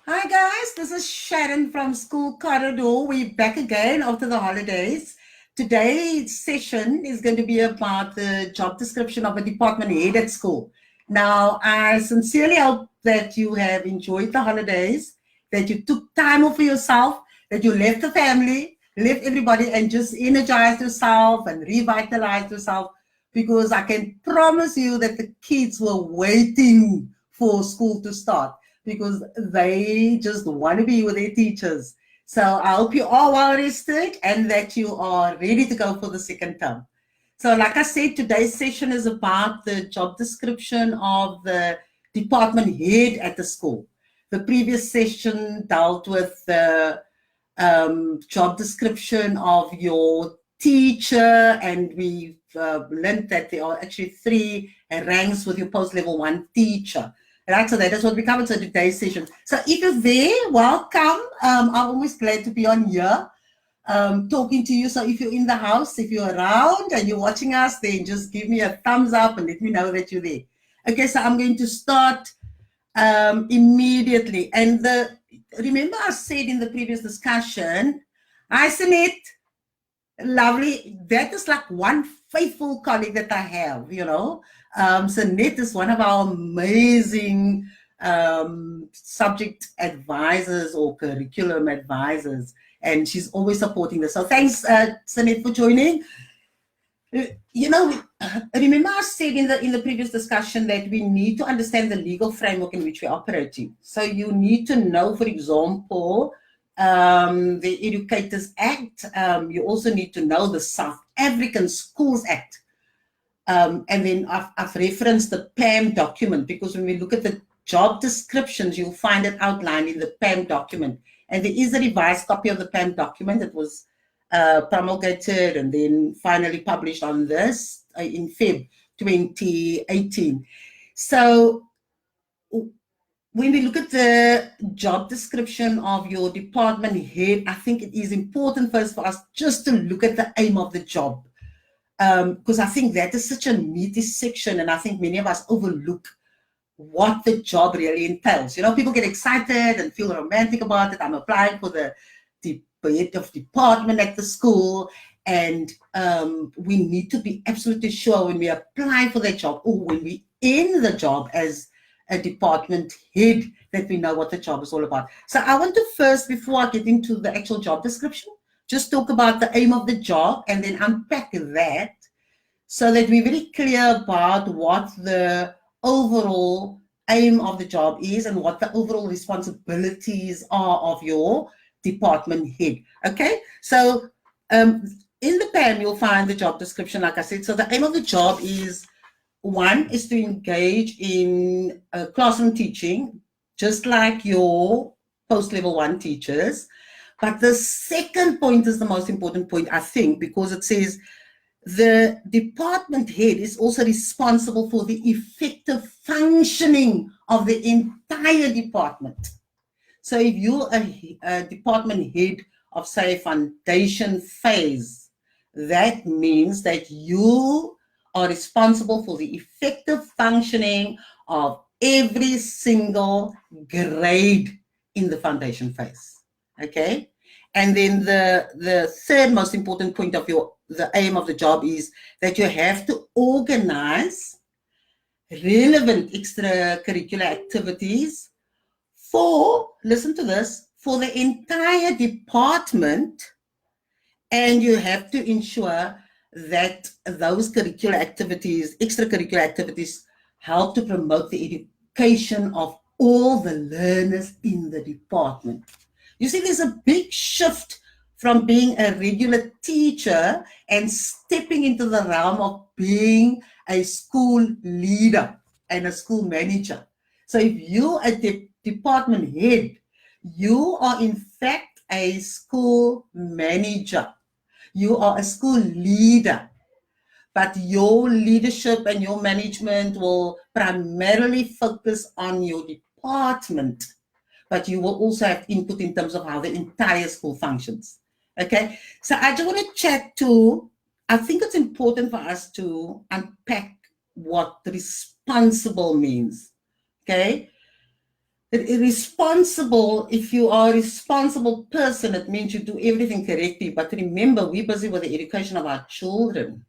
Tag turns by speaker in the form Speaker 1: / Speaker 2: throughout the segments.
Speaker 1: Hi guys, this is Sharon from School Corridor. We're back again after the holidays. Today's session is going to be about the job description of a department head at school. Now, I sincerely hope that you have enjoyed the holidays, that you took time off for yourself, that you left the family, left everybody, and just energized yourself and revitalized yourself, because I can promise you that the kids were waiting for school to start, because they just want to be with their teachers. So I hope you are well rested and that you are ready to go for the second term. So like I said, today's session is about the job description of the department head at the school. The previous session dealt with the job description of your teacher, and we learned that there are actually three ranks with your post-level 1 teacher. Right, so that is what we covered in today's session. So if you're there, welcome. I'm always glad to be on here talking to you. So if you're in the house, if you're around and you're watching us, then just give me a thumbs up and let me know that you're there. Okay, so I'm going to start immediately. And remember I said in the previous discussion, hi Sunit, lovely. That is like one faithful colleague that I have, you know. Sunit is one of our amazing subject advisors or curriculum advisors, and she's always supporting us. So thanks, Sunit, for joining. You know, remember I said in the previous discussion that we need to understand the legal framework in which we're operating. So you need to know, for example, the Educators Act. You also need to know the South African Schools Act. And then I've referenced the PAM document, because when we look at the job descriptions, you'll find it outlined in the PAM document. And there is a revised copy of the PAM document that was promulgated and then finally published on this in Feb 2018. So when we look at the job description of your department head, I think it is important first for us just to look at the aim of the job. Because I think that is such a meaty section, and I think many of us overlook what the job really entails. You know, people get excited and feel romantic about it. I'm applying for the head of department at the school, and we need to be absolutely sure when we apply for that job, or when we're in the job as a department head, that we know what the job is all about. So I want to first, before I get into the actual job description, just talk about the aim of the job and then unpack that, so that we're very clear about what the overall aim of the job is and what the overall responsibilities are of your department head. Okay, so in the PAM, you'll find the job description, like I said. So the aim of the job is, one, is to engage in classroom teaching, just like your post-level 1 teachers. But the second point is the most important point, I think, because it says the department head is also responsible for the effective functioning of the entire department. So if you're a department head of, say, foundation phase, that means that you are responsible for the effective functioning of every single grade in the foundation phase. Okay, and then the third most important point of the aim of the job is that you have to organize relevant extracurricular activities for, listen to this, for the entire department, and you have to ensure that those curricular activities, extracurricular activities, help to promote the education of all the learners in the department. You see, there's a big shift from being a regular teacher and stepping into the realm of being a school leader and a school manager. So if you're a department head, you are in fact a school manager. You are a school leader, but your leadership and your management will primarily focus on your department, but you will also have input in terms of how the entire school functions. Okay, so I just want to chat to, I think it's important for us to unpack what responsible means. Okay, Responsible, if you are a responsible person, it means you do everything correctly. But remember, we're busy with the education of our children.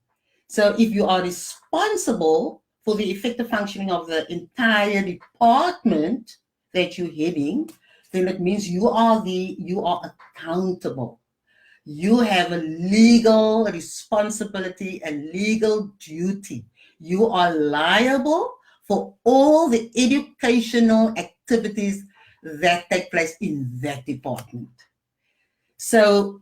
Speaker 1: So if you are responsible for the effective functioning of the entire department that you're heading, then it means you are accountable. You have a legal responsibility and legal duty. You are liable for all the educational activities that take place in that department. So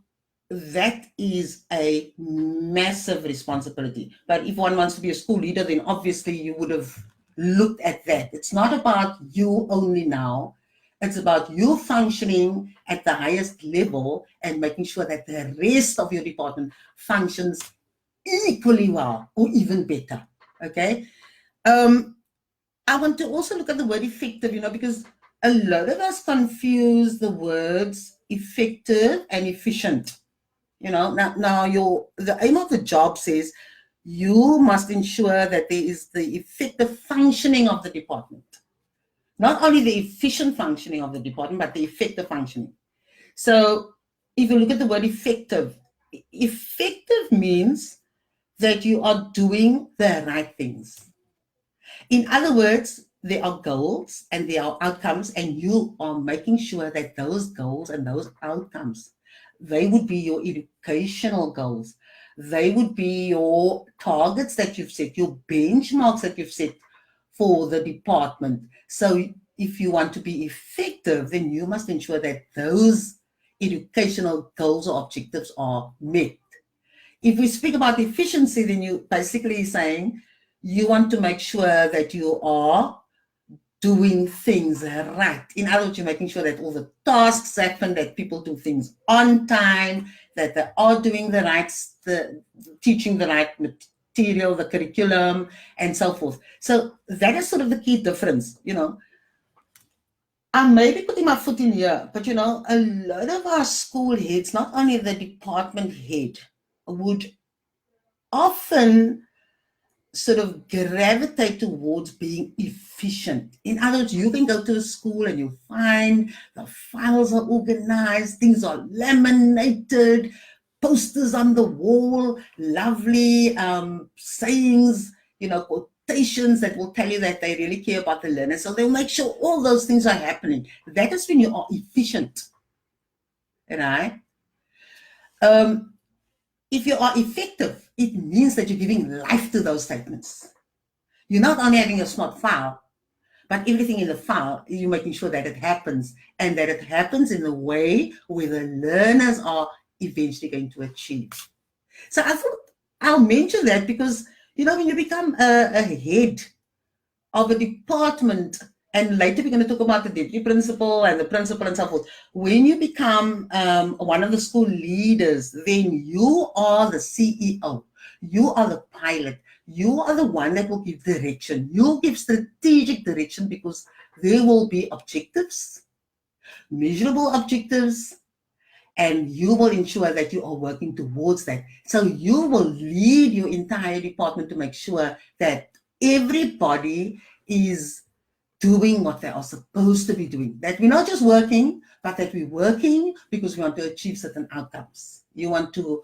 Speaker 1: that is a massive responsibility. But if one wants to be a school leader, then obviously you would have looked at that. It's not about you only now. It's about you functioning at the highest level and making sure that the rest of your department functions equally well or even better. Okay. I want to also look at the word effective, because a lot of us confuse the words effective and efficient. Now the aim of the job says you must ensure that there is the effective functioning of the department. Not only the efficient functioning of the department, but the effective functioning. So if you look at the word effective means that you are doing the right things. In other words, there are goals and there are outcomes, and you are making sure that those goals and those outcomes, they would be your educational goals. They would be your targets that you've set, your benchmarks that you've set for the department. So if you want to be effective, then you must ensure that those educational goals or objectives are met. If we speak about efficiency, then you basically saying you want to make sure that you are doing things right. In other words, you're making sure that all the tasks happen, that people do things on time, that they are doing teaching the right material, the curriculum, and so forth. So that is sort of the key difference, I may be putting my foot in here, but a lot of our school heads, not only the department head, would often sort of gravitate towards being efficient. In other words, you can go to a school and you find the files are organized, things are laminated, posters on the wall, lovely sayings, quotations that will tell you that they really care about the learner. So they'll make sure all those things are happening. That is when you are efficient, right? If you are effective, it means that you're giving life to those statements. You're not only having a smart file, but everything in the file, you're making sure that it happens, and that it happens in a way where the learners are eventually going to achieve. So I thought I'll mention that because, when you become a head of a department, and later we're going to talk about the deputy principal and the principal and so forth. When you become one of the school leaders, then you are the CEO. You are the pilot. You are the one that will give direction. You'll give strategic direction because there will be objectives, measurable objectives, and you will ensure that you are working towards that. So you will lead your entire department to make sure that everybody is doing what they are supposed to be doing. That we're not just working, but that we're working because we want to achieve certain outcomes. You want to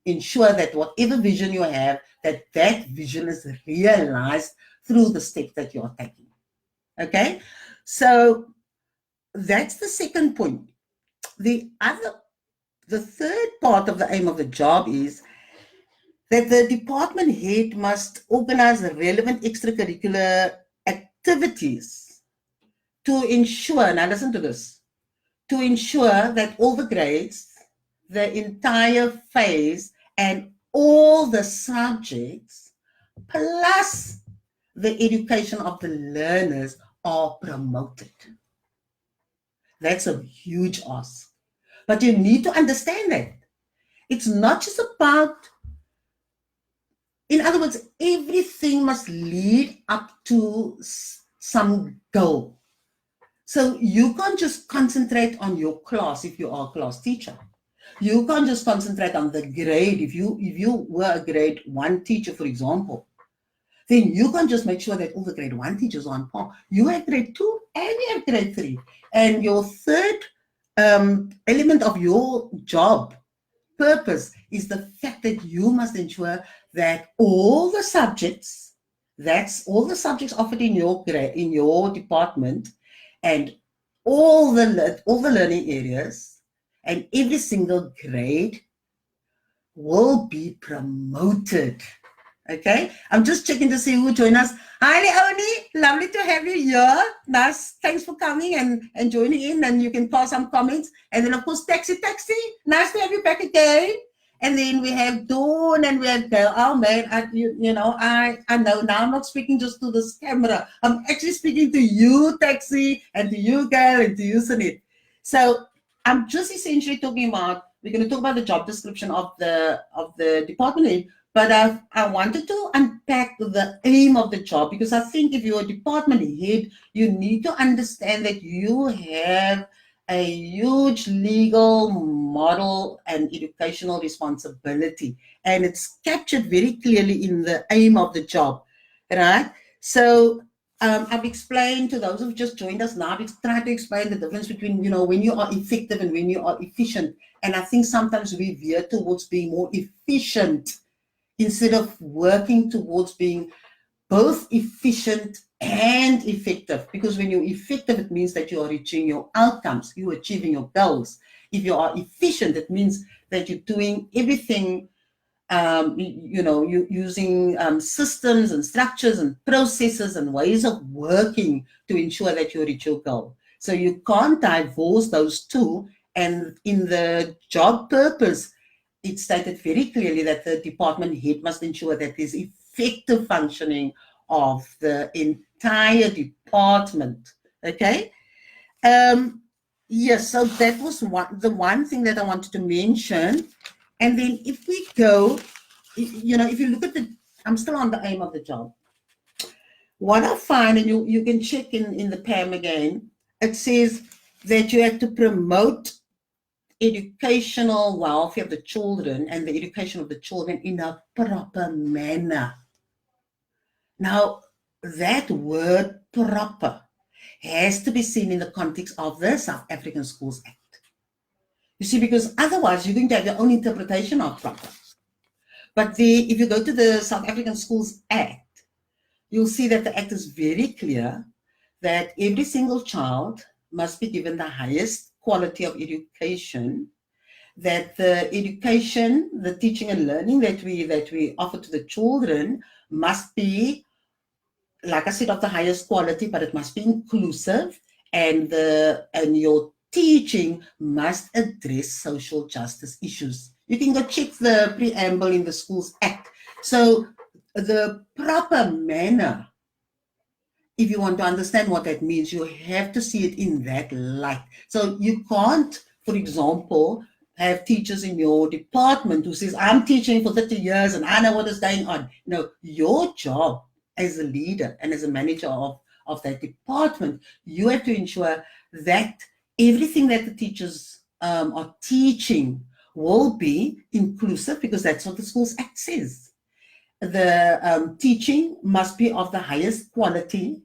Speaker 1: ensure that whatever vision you have, that vision is realized through the steps that you are taking. Okay? So that's the second point. The third part of the aim of the job is that the department head must organize relevant extracurricular activities to ensure, now listen to this, to ensure that all the grades, the entire phase, and all the subjects, plus the education of the learners are promoted. That's a huge ask. But you need to understand that. It's not just about, in other words, everything must lead up to some goal. So you can't just concentrate on your class if you are a class teacher. You can't just concentrate on the grade if you were a grade 1 teacher, for example. then you can just make sure that all the grade 1 teachers are on par. You have grade 2 and you have grade 3. And your third element of your job purpose is the fact that you must ensure that all the subjects, that's all the subjects offered in your grade, in your department, and all the learning areas and every single grade will be promoted. Okay, I'm just checking to see who joined us. Hi, Leonie, lovely to have you here. Nice, thanks for coming and joining in, and you can pass some comments. And then, of course, Taxi, nice to have you back again. And then we have Dawn and we have Gail. Oh, man, I know now I'm not speaking just to this camera. I'm actually speaking to you, Taxi, and to you, Gail, and to you, Sunit. So I'm just essentially talking about, we're going to talk about the job description of the department head. But I wanted to unpack the aim of the job, because I think if you're a department head, you need to understand that you have a huge legal, moral, and educational responsibility. And it's captured very clearly in the aim of the job, right? So I've explained to those who've just joined us now, I've tried to explain the difference between, when you are effective and when you are efficient. And I think sometimes we veer towards being more efficient instead of working towards being both efficient and effective. Because when you're effective, it means that you are reaching your outcomes, you're achieving your goals. If you are efficient, it means that you're doing everything, you're using systems and structures and processes and ways of working to ensure that you reach your goal. So you can't divorce those two. And in the job purpose, it's stated very clearly that the department head must ensure that there's effective functioning of the entire department. Okay. Yes, so that was the one thing that I wanted to mention. And then if we go, if you look at I'm still on the aim of the job. What I find, and you can check in the PAM again, it says that you have to promote educational welfare of the children and the education of the children in a proper manner. Now, that word proper has to be seen in the context of the South African Schools Act. You see, because otherwise you're going to have your own interpretation of proper. But if you go to the South African Schools Act, you'll see that the Act is very clear that every single child must be given the highest quality of education, that the education, the teaching and learning that we offer to the children must be, like I said, of the highest quality, but it must be inclusive, and your teaching must address social justice issues. You can go check the preamble in the Schools Act. So the proper manner, if you want to understand what that means, you have to see it in that light. So you can't, for example, have teachers in your department who says, I'm teaching for 30 years and I know what is going on. No, your job as a leader and as a manager of that department, you have to ensure that everything that the teachers are teaching will be inclusive, because that's what the Schools Act says. The teaching must be of the highest quality.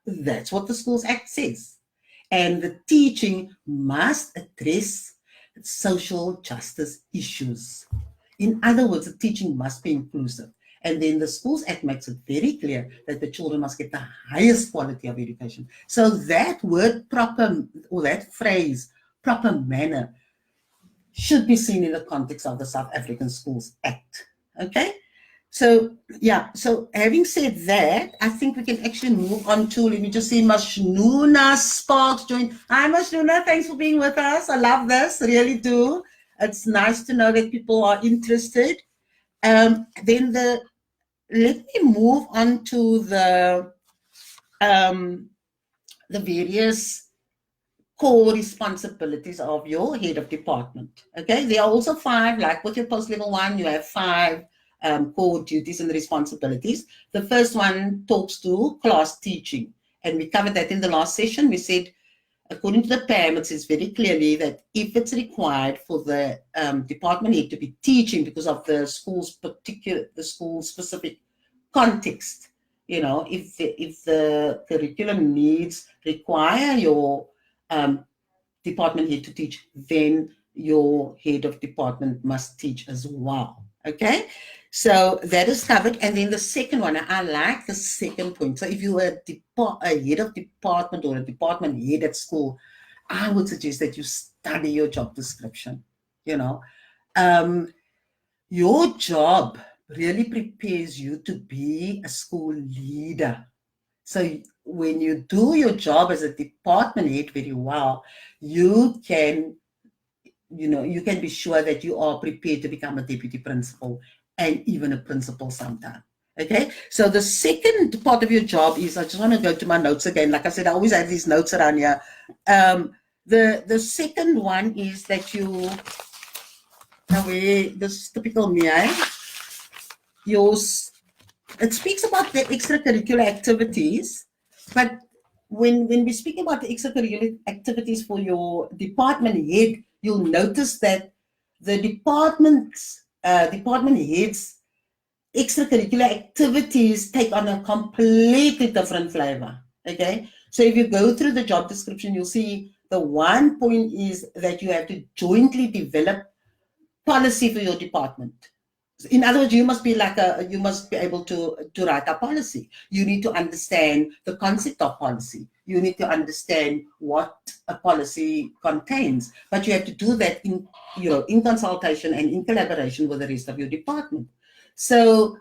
Speaker 1: That's what the Schools Act says. And the teaching must address social justice issues. In other words, the teaching must be inclusive. And then the Schools Act makes it very clear that the children must get the highest quality of education. So that word proper, or that phrase, proper manner, should be seen in the context of the South African Schools Act. Okay? So, yeah, so having said that, I think we can actually move on to, let me just see, Mashnuna Sparks joined. Hi, Mashnuna, thanks for being with us. I love this, really do. It's nice to know that people are interested. Then let me move on to the various core responsibilities of your head of department. Okay, there are also 5, like with your post-level 1, you have 5 core duties and responsibilities. The first one talks to class teaching, and we covered that in the last session. We said, according to the PAM, it says very clearly that if it's required for the department head to be teaching because of the school's specific context, if the curriculum needs require your department head to teach, then your head of department must teach as well. Okay, so that is covered. And then the second one, I like the second point. So if you are a head of department or a department head at school, I would suggest that you study your job description. Your job really prepares you to be a school leader. So when you do your job as a department head very well, you can be sure that you are prepared to become a deputy principal and even a principal sometime. Okay, so the second part of your job is, I just want to go to my notes again. Like I said, I always have these notes around here. The second one is that you, this is typical me, it speaks about the extracurricular activities, but when we speak about the extracurricular activities for your department head, you'll notice that the department heads extracurricular activities take on a completely different flavor. Okay, so if you go through the job description, you'll see the one point is that you have to jointly develop policy for your department. In other words, you must be able to write a policy. You need to understand the concept of policy. You need to understand what a policy contains. But you have to do that in consultation and in collaboration with the rest of your department. So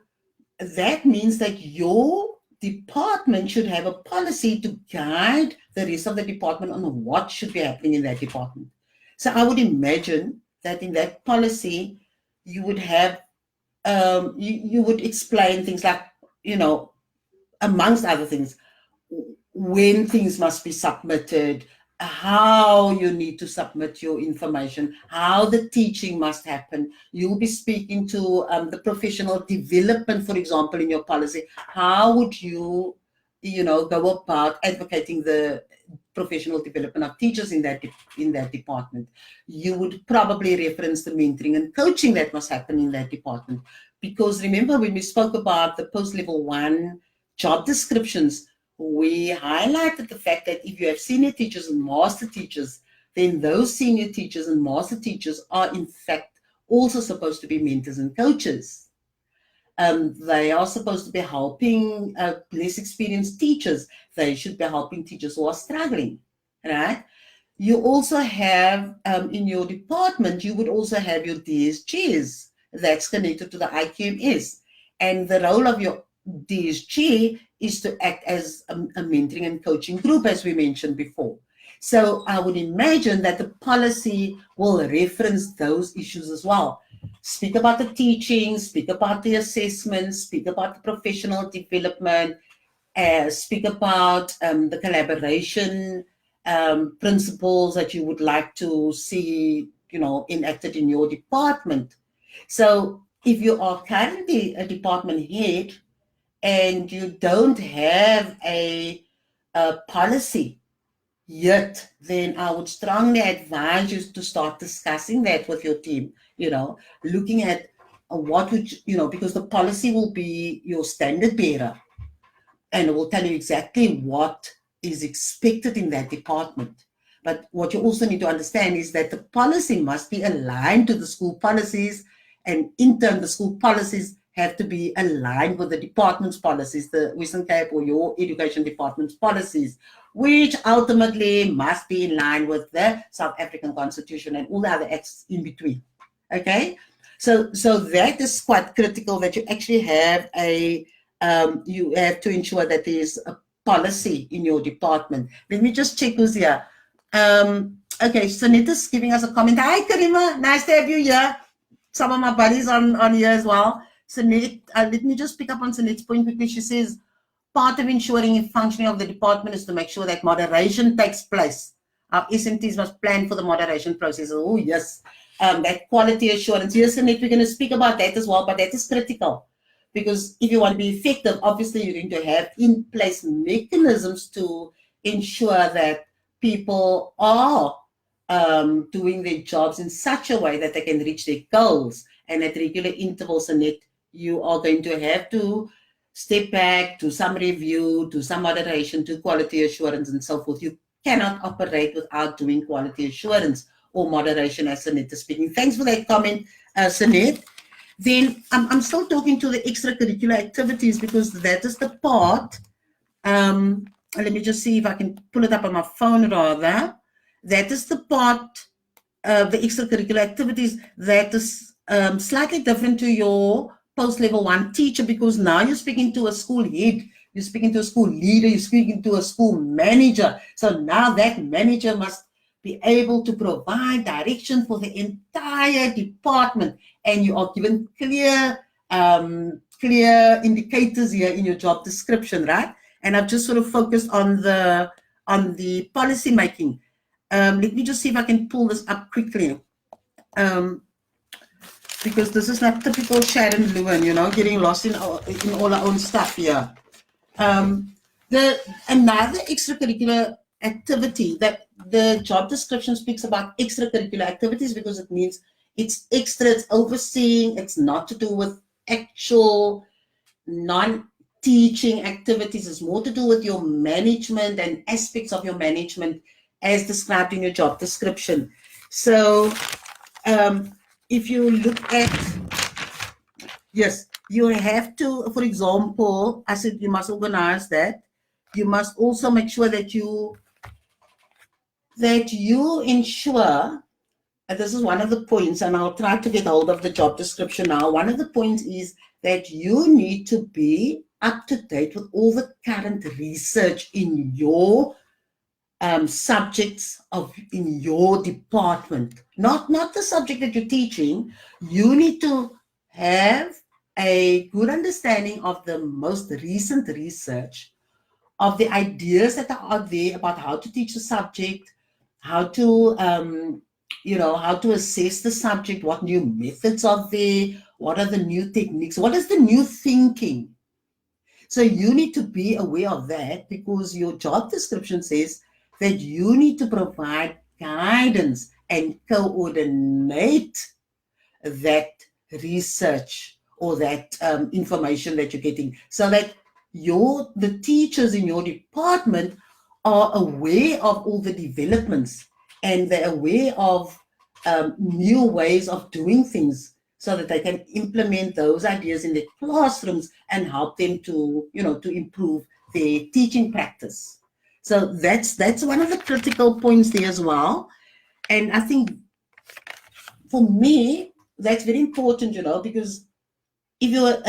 Speaker 1: that means that your department should have a policy to guide the rest of the department on what should be happening in that department. So I would imagine that in that policy, you would have you would explain things like, amongst other things, when things must be submitted, how you need to submit your information, how the teaching must happen. You'll be speaking to the professional development, for example, in your policy. How would you, go about advocating the professional development of teachers in that department? You would probably reference the mentoring and coaching that must happen in that department. Because remember, when we spoke about the post-level 1 job descriptions, we highlighted the fact that if you have senior teachers and master teachers, then those senior teachers and master teachers are in fact also supposed to be mentors and coaches. They are supposed to be helping less experienced teachers. They should be helping teachers who are struggling, right? You also have, in your department, you would also have your DSGs that's connected to the IQMS. And the role of your DSG is to act as a mentoring and coaching group, as we mentioned before. So I would imagine that the policy will reference those issues as well. Speak about the teaching, speak about the assessments, speak about the professional development, speak about the collaboration principles that you would like to see, enacted in your department. So if you are currently a department head and you don't have a policy yet, then I would strongly advise you to start discussing that with your team, looking at what would, because the policy will be your standard bearer and it will tell you exactly what is expected in that department. But what you also need to understand is that the policy must be aligned to the school policies, and in turn, the school policies have to be aligned with the department's policies, the Western Cape or your education department's policies, which ultimately must be in line with the South African Constitution and all the other acts in between. Okay, so that is quite critical, that you actually have you have to ensure that there is a policy in your department. Let me just check who's here. Okay, Sunita's giving us a comment. Hi, Karima, nice to have you here. Some of my buddies on here as well. Sunit, let me just pick up on Sunit's point quickly. She says, part of ensuring the functioning of the department is to make sure that moderation takes place. Our SMTs must plan for the moderation process. Oh, yes. That quality assurance. Yes, Sunit, we're going to speak about that as well, but that is critical. Because if you want to be effective, obviously you're going to have in place mechanisms to ensure that people are doing their jobs in such a way that they can reach their goals. And at regular intervals, Annette, you are going to have to step back, do some review, do some moderation, do quality assurance and so forth. You cannot operate without doing quality assurance or moderation, as Sanette is speaking. Thanks for that comment, Sanette. Then I'm still talking to the extracurricular activities, because that is the part. Let me just see if I can pull it up on my phone rather. That is the part of the extracurricular activities that is slightly different to your post-level 1 teacher, because now you're speaking to a school head, you're speaking to a school leader, you're speaking to a school manager. So now that manager must be able to provide direction for the entire department, and you are given clear indicators here in your job description, right? And I've just sort of focused on the policy making. Let me just see if I can pull this up quickly. Because this is not typical Sharon Lewin, you know, getting lost in all our own stuff here. Another extracurricular activity that the job description speaks about, extracurricular activities, because it means it's extra, it's overseeing, it's not to do with actual non-teaching activities, it's more to do with your management and aspects of your management as described in your job description. So if you look at, yes, you have to, for example, I said you must organize that. You must also make sure that you ensure, and this is one of the points, and I'll try to get hold of the job description now. One of the points is that you need to be up to date with all the current research in your subjects in your department, not the subject that you're teaching. You need to have a good understanding of the most recent research, of the ideas that are out there about how to teach the subject, how to how to assess the subject, what new methods are there, what are the new techniques, what is the new thinking. So you need to be aware of that, because your job description says that you need to provide guidance and coordinate that research or that information that you're getting, so that the teachers in your department are aware of all the developments, and they're aware of new ways of doing things, so that they can implement those ideas in their classrooms and help them to, to improve their teaching practice. So that's one of the critical points there as well. And I think for me, that's very important, because if you're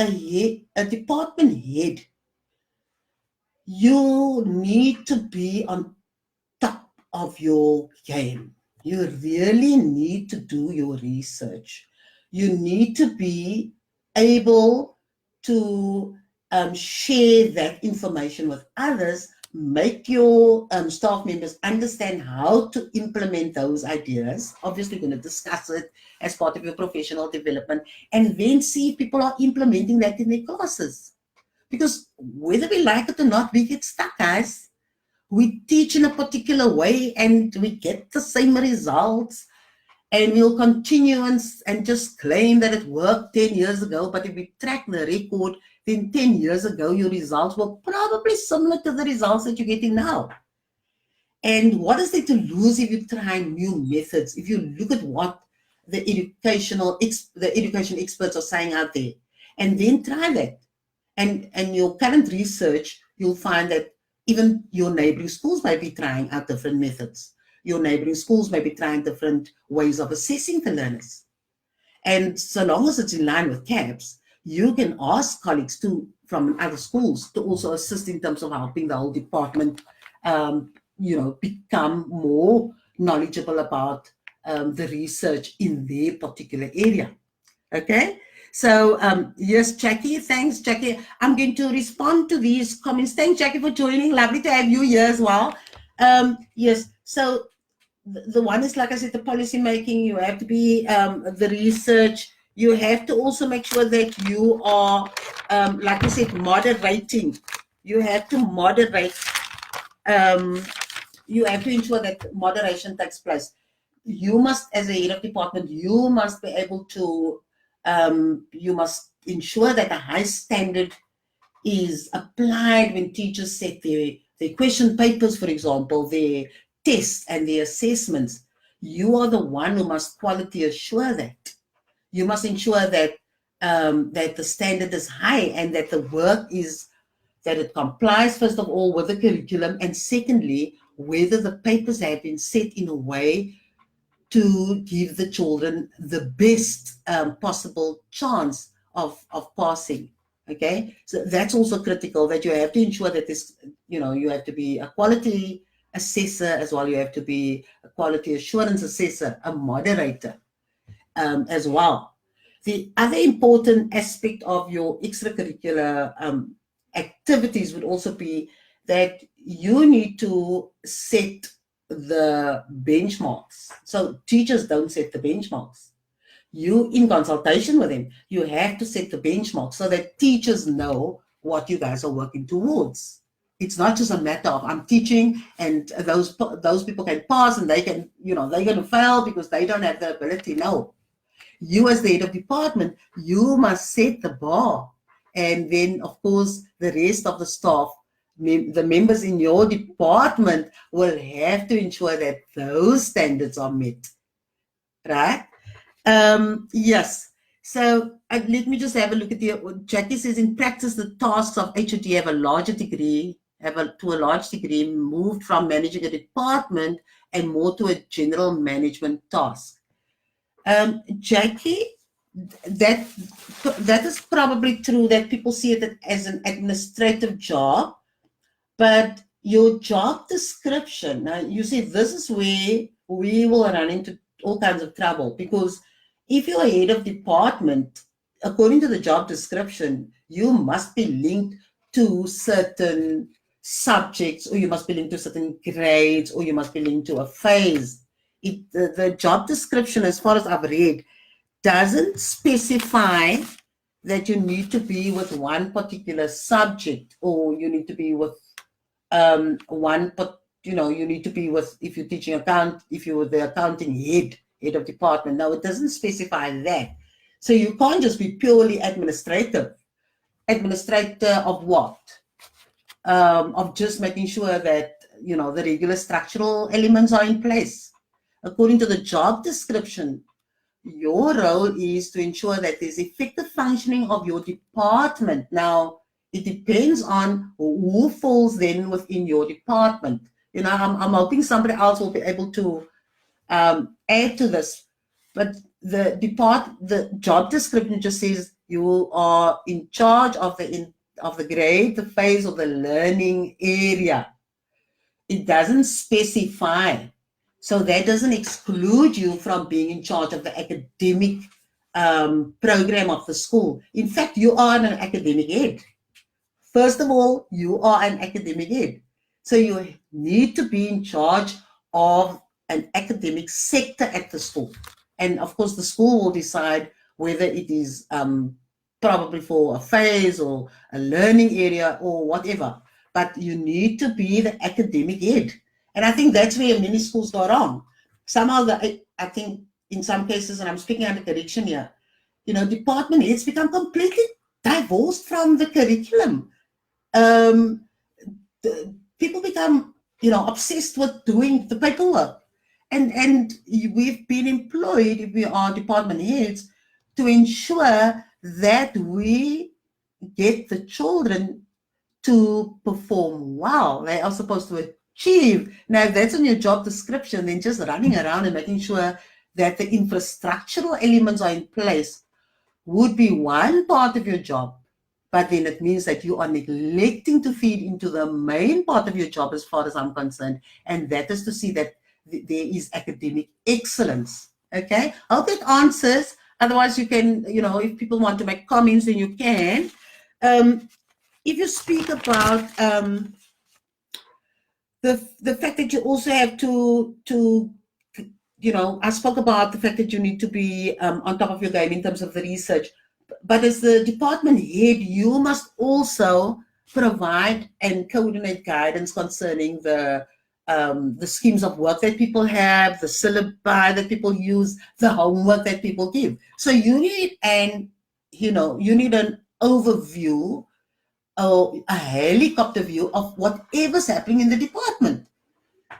Speaker 1: a department head, you need to be on top of your game. You really need to do your research. You need to be able to share that information with others, make your staff members understand how to implement those ideas. Obviously, you're going to discuss it as part of your professional development, and then see if people are implementing that in their classes. Because whether we like it or not, we get stuck, guys. We teach in a particular way and we get the same results, and we'll continue and just claim that it worked 10 years ago. But if we track the record, then 10 years ago, your results were probably similar to the results that you're getting now. And what is there to lose if you try new methods? If you look at what the education experts are saying out there, and then try that. And your current research, you'll find that even your neighboring schools may be trying out different methods. Your neighboring schools may be trying different ways of assessing the learners. And so long as it's in line with CAPS, you can ask colleagues from other schools to also assist in terms of helping the whole department, become more knowledgeable about the research in their particular area. Okay? So, yes, Jackie, thanks, Jackie. I'm going to respond to these comments. Thanks, Jackie, for joining. Lovely to have you here as well. Yes, so the one is, like I said, the policy making. You have to be the research. You have to also make sure that you are, like I said, moderating. You have to moderate. You have to ensure that moderation takes place. You must, as a head of department, you must be able to, you must ensure that a high standard is applied when teachers set their question papers, for example, their tests and their assessments. You are the one who must quality assure that. You must ensure that that the standard is high and that the work is, that it complies, first of all, with the curriculum, and secondly, whether the papers have been set in a way to give the children the best possible chance of passing. Okay, so that's also critical, that you have to ensure that this, you have to be a quality assessor as well. You have to be a quality assurance assessor, a moderator as well. The other important aspect of your extracurricular activities would also be that you need to set the benchmarks. So teachers don't set the benchmarks. You, in consultation with them, you have to set the benchmarks so that teachers know what you guys are working towards. It's not just a matter of I'm teaching and those people can pass and they can, they're going to fail because they don't have the ability. No. You as the head of department, you must set the bar. And then, of course, the rest of the staff, the members in your department will have to ensure that those standards are met, right? Yes. So let me just have a look at the, Jackie says, in practice, the tasks of HOD have a large degree, moved from managing a department and more to a general management task. Jackie, that is probably true, that people see it as an administrative job, but your job description, now you see, this is where we will run into all kinds of trouble, because if you're a head of department, according to the job description, you must be linked to certain subjects, or you must be linked to certain grades, or you must be linked to a phase. The job description, as far as I've read, doesn't specify that you need to be with one particular subject, or you need to be with you need to be with, if you're teaching if you were the accounting head of department. Now, it doesn't specify that. So you can't just be purely administrator of what? Of just making sure that, the regular structural elements are in place. According to the job description, your role is to ensure that there's effective functioning of your department. Now, it depends on who falls then within your department. I'm hoping somebody else will be able to add to this. But the job description just says you are in charge of the grade, the phase, or the learning area. It doesn't specify. So that doesn't exclude you from being in charge of the academic program of the school. In fact, you are an academic head. First of all, you are an academic head. So you need to be in charge of an academic sector at the school. And of course, the school will decide whether it is probably for a phase or a learning area or whatever. But you need to be the academic head. And I think that's where many schools go wrong. Somehow, I think in some cases, and I'm speaking under correction here, department heads become completely divorced from the curriculum. People become, obsessed with doing the paperwork. And we've been employed, if we are department heads, to ensure that we get the children to perform well. They are supposed to achieve. Now, if that's in your job description, then just running around and making sure that the infrastructural elements are in place would be one part of your job. But then it means that you are neglecting to feed into the main part of your job, as far as I'm concerned, and that is to see that there is academic excellence. Okay, I hope that answers. Otherwise, you can, if people want to make comments, then you can. If you speak about the fact that you also have to I spoke about the fact that you need to be on top of your game in terms of the research. But as the department head, you must also provide and coordinate guidance concerning the schemes of work that people have, the syllabi that people use, the homework that people give. So you need an overview a helicopter view of whatever's happening in the department.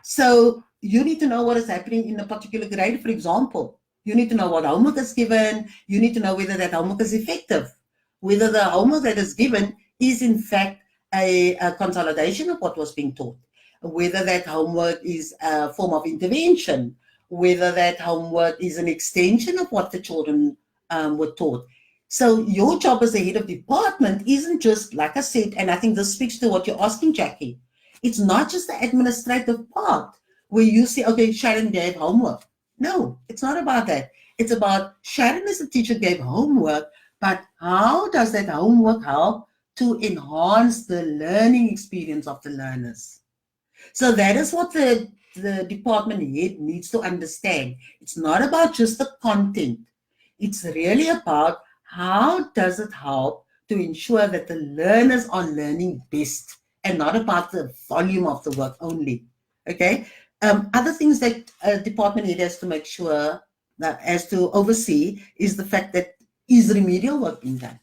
Speaker 1: So you need to know what is happening in a particular grade, for example. You need to know what homework is given. You need to know whether that homework is effective, whether the homework that is given is in fact a consolidation of what was being taught, whether that homework is a form of intervention, whether that homework is an extension of what the children were taught. So your job as a head of department isn't just, like I said, and I think this speaks to what you're asking, Jackie. It's not just the administrative part where you say, okay, Sharon gave homework. No, it's not about that. It's about Sharon as a teacher gave homework, but how does that homework help to enhance the learning experience of the learners? So that is what the department head needs to understand. It's not about just the content. It's really about how does it help to ensure that the learners are learning best and not about the volume of the work only. Okay. Other things that a department head has to make sure that has to oversee is the fact that is remedial work being done.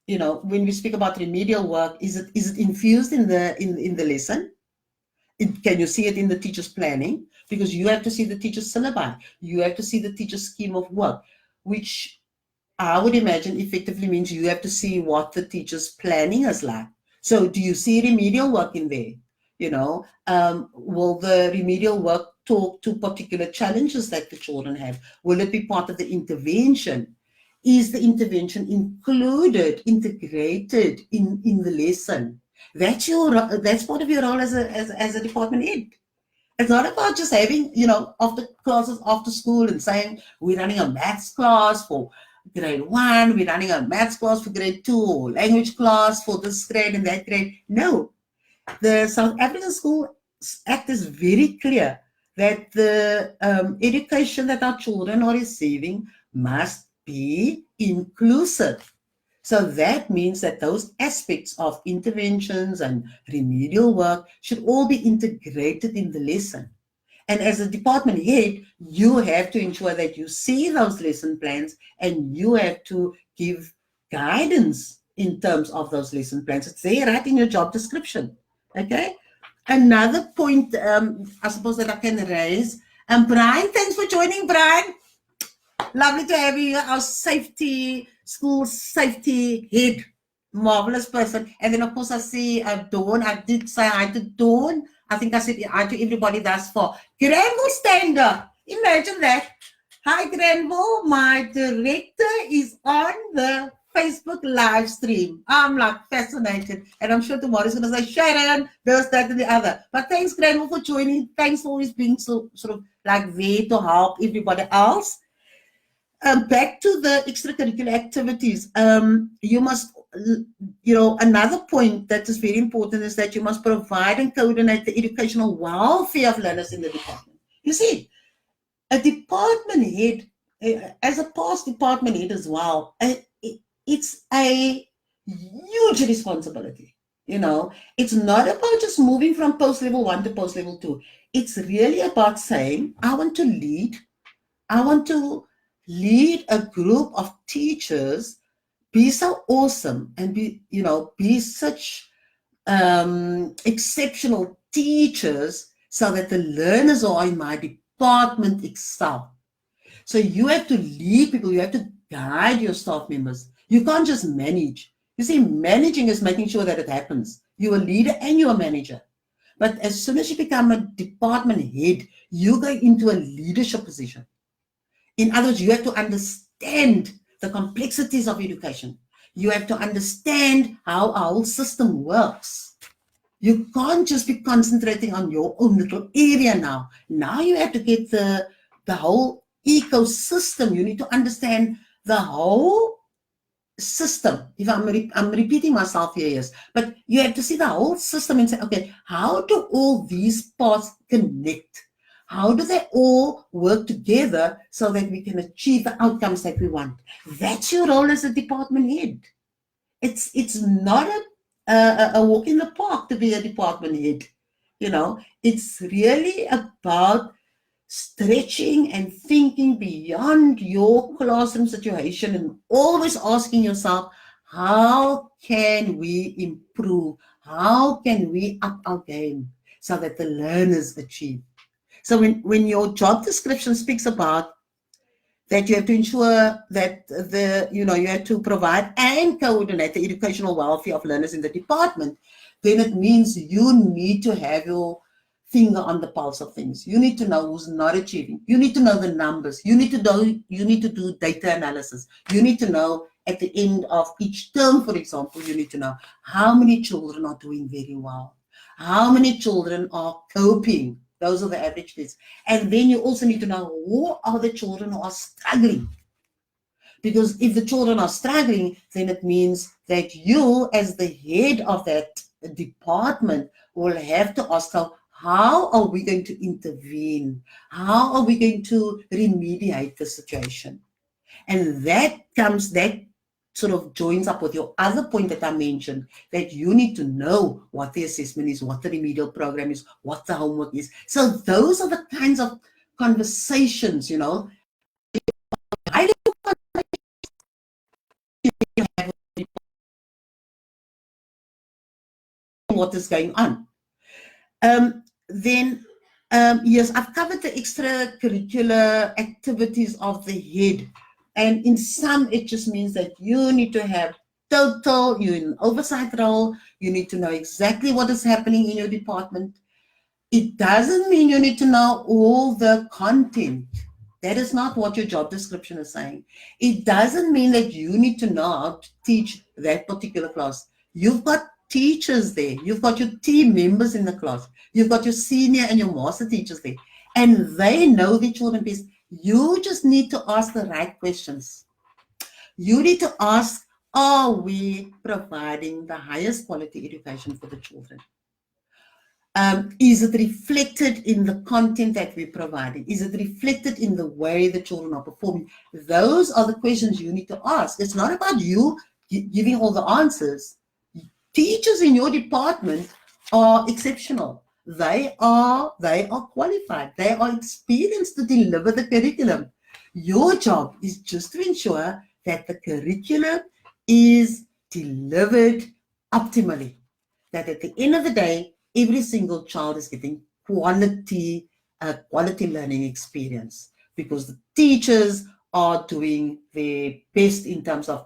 Speaker 1: When we speak about remedial work, is it infused in the lesson? Can you see it in the teacher's planning? Because you have to see the teacher's syllabi. You have to see the teacher's scheme of work, which I would imagine effectively means you have to see what the teacher's planning is like. So do you see remedial work in there? Will the remedial work talk to particular challenges that the children have? Will it be part of the intervention? Is the intervention integrated in the lesson? That's part of your role as a department head. It's not about just having, after classes, after school and saying, we're running a maths class for grade 1, we're running a maths class for grade 2, or language class for this grade and that grade. No. The South African School Act is very clear that the education that our children are receiving must be inclusive. So that means that those aspects of interventions and remedial work should all be integrated in the lesson. And as a department head, you have to ensure that you see those lesson plans and you have to give guidance in terms of those lesson plans. It's there right in your job description. Okay. Another point, I suppose that I can raise. Brian, thanks for joining, Brian. Lovely to have you, our school safety head. Marvelous person. And then, of course, I see Dawn. I did say hi to Dawn. I think I said hi to everybody thus far. Granville, stand up. Imagine that. Hi, Granville. My director is on the Facebook live stream. I'm like fascinated. And I'm sure tomorrow is going to say, Sharon, this, that, and the other. But thanks, Granville, for joining. Thanks for always being so sort of like there to help everybody else. Back to the extracurricular activities. You must, another point that is very important is that you must provide and coordinate the educational welfare of learners in the department. You see, a department head, as a past department head as well, it's a huge responsibility. It's not about just moving from post level 1 to post level 2. It's really about saying, I want to lead a group of teachers, be so awesome and be such exceptional teachers so that the learners are in my department excel. So you have to lead people, you have to guide your staff members. You can't just manage. You see, managing is making sure that it happens. You're a leader and you're a manager. But as soon as you become a department head, you go into a leadership position. In other words, you have to understand the complexities of education. You have to understand how our whole system works. You can't just be concentrating on your own little area now. Now you have to get the whole ecosystem. You need to understand the whole system. If I'm repeating myself here, yes, but you have to see the whole system and say, okay, how do all these parts connect? How do they all work together so that we can achieve the outcomes that we want? That's your role as a department head. It's not a walk in the park to be a department head. It's really about stretching and thinking beyond your classroom situation and always asking yourself, how can we improve? How can we up our game so that the learners achieve? So when your job description speaks about that you have to ensure that you have to provide and coordinate the educational welfare of learners in the department, then it means you need to have your finger on the pulse of things. You need to know who's not achieving. You need to know the numbers. You need to do data analysis. You need to know at the end of each term, for example, you need to know how many children are doing very well, how many children are coping. Those are the average kids. And then you also need to know who are the children who are struggling. Because if the children are struggling, then it means that you, as the head of that department, will have to ask how are we going to intervene? How are we going to remediate the situation? And that sort of joins up with your other point that I mentioned, that you need to know what the assessment is, what the remedial program is, what the homework is. So those are the kinds of conversations, what is going on. Then, yes, I've covered the extracurricular activities of the head. And in some, it just means that you need to have you're in an oversight role. You need to know exactly what is happening in your department. It doesn't mean you need to know all the content. That is not what your job description is saying. It doesn't mean that you need to know how to teach that particular class. You've got teachers there. You've got your team members in the class. You've got your senior and your master teachers there. And they know the children best. You just need to ask the right questions. You need to ask, are we providing the highest quality education for the children? Is it reflected in the content that we're providing? Is it reflected in the way the children are performing? Those are the questions you need to ask. It's not about you giving all the answers. Teachers in your department are exceptional. They are qualified. They are experienced to deliver the curriculum. Your job is just to ensure that the curriculum is delivered optimally. That at the end of the day, every single child is getting quality learning experience, because the teachers are doing their best in terms of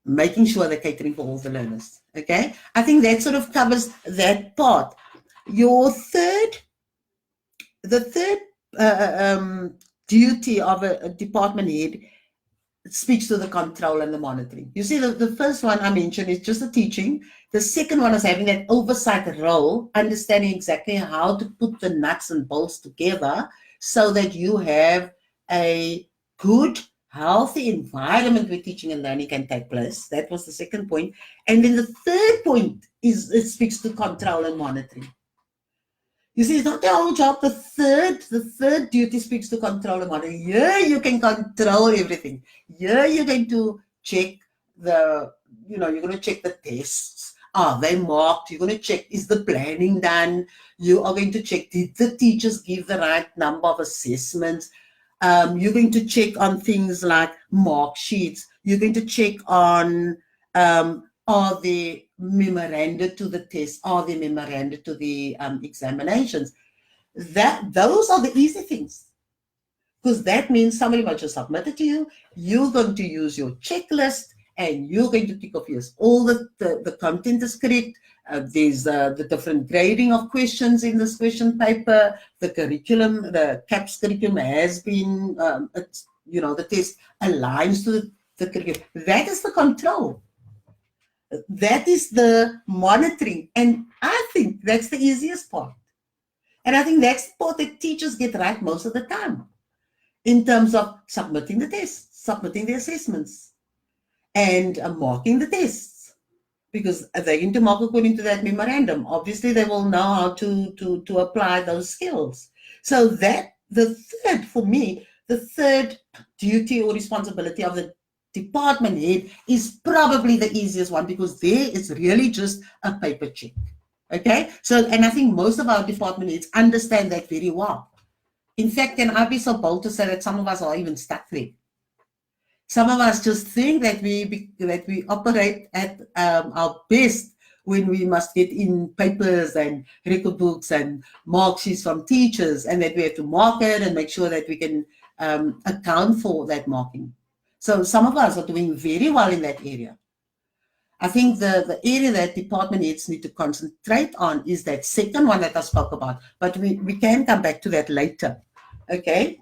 Speaker 1: making sure they're catering for all the learners. Okay, I think that sort of covers that part. The third duty of a department head speaks to the control and the monitoring. You see, the first one I mentioned is just the teaching. The second one is having that oversight role, understanding exactly how to put the nuts and bolts together so that you have a good, healthy environment where teaching and learning can take place. That was the second point. And then the third point is it speaks to control and monitoring. You see, it's not the whole job. The third duty speaks to control and monitoring. Here you can control everything. Here you're going to check you're going to check the tests. Are they marked? You're going to check, is the planning done? You are going to check, did the teachers give the right number of assessments? You're going to check on things like mark sheets. You're going to check on, are the memoranda to the test, are the memoranda to the examinations. Those are the easy things, because that means somebody might just submit it to you. You're going to use your checklist and you're going to tick off, yes, all the content is correct. There's the different grading of questions in this question paper. The curriculum, the CAPS curriculum has been, the test aligns to the curriculum. That is the control. That is the monitoring. And I think that's the easiest part. And I think that's the part that teachers get right most of the time, in terms of submitting the tests, submitting the assessments, and marking the tests. Because they're going to mark according to that memorandum. Obviously, they will know how to apply those skills. So that, the third duty or responsibility of the department head is probably the easiest one, because there it's really just a paper check. Okay, so, and I think most of our department heads understand that very well. In fact, can I be so bold to say that some of us are even stuck there? Some of us just think that we operate at our best when we must get in papers and record books and mark sheets from teachers, and that we have to mark it and make sure that we can account for that marking. So some of us are doing very well in that area. I think the area that department heads need to concentrate on is that second one that I spoke about, but we can come back to that later. Okay.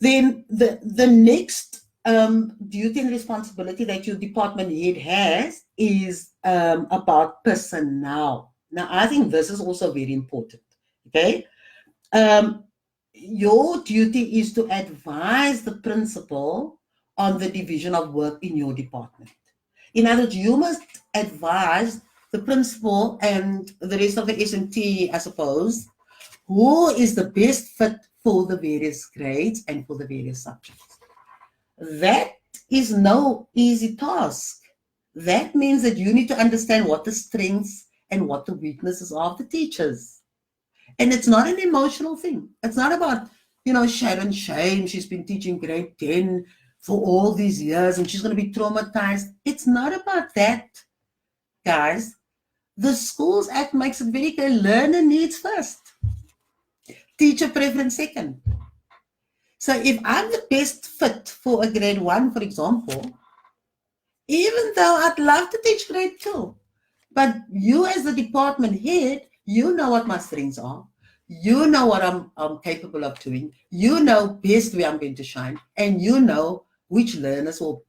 Speaker 1: Then the next duty and responsibility that your department head has is about personnel. Now, I think this is also very important. Okay. Your duty is to advise the principal on the division of work in your department. In other words, you must advise the principal and the rest of the SMT, I suppose, who is the best fit for the various grades and for the various subjects. That is no easy task. That means that you need to understand what the strengths and what the weaknesses are of the teachers. And it's not an emotional thing. It's not about, Sharon Shame, she's been teaching grade 10 for all these years and she's going to be traumatized. It's not about that, guys. The Schools Act makes it very clear, learner needs first, teacher preference second. So if I'm the best fit for a grade 1, for example, even though I'd love to teach grade 2, but you as the department head, you know what my strengths are. You know what I'm capable of doing. You know best where I'm going to shine. And you know which learners will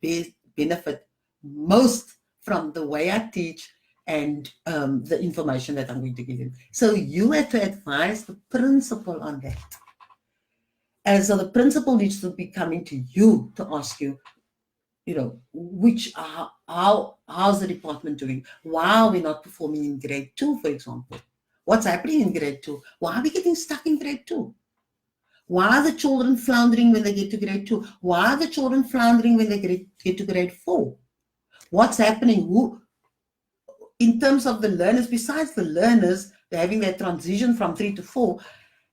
Speaker 1: benefit most from the way I teach and the information that I'm going to give them. So you have to advise the principal on that. And so the principal needs to be coming to you to ask you, how's the department doing? Why are we not performing in grade 2, for example? What's happening in grade 2? Why are we getting stuck in grade 2? Why are the children floundering when they get to grade 2? Why are the children floundering when they get to grade 4? What's happening? In terms of the learners, besides the learners, they're having that transition from 3 to 4,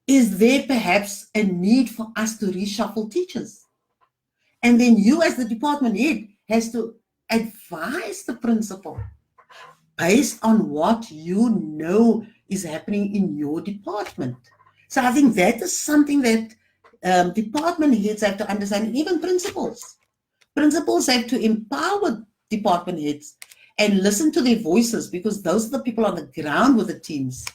Speaker 1: is there perhaps a need for us to reshuffle teachers? And then you as the department head has to advise the principal based on what you know is happening in your department. So I think that is something that department heads have to understand, and even principals. Principals have to empower department heads and listen to their voices, because those are the people on the ground with the teams.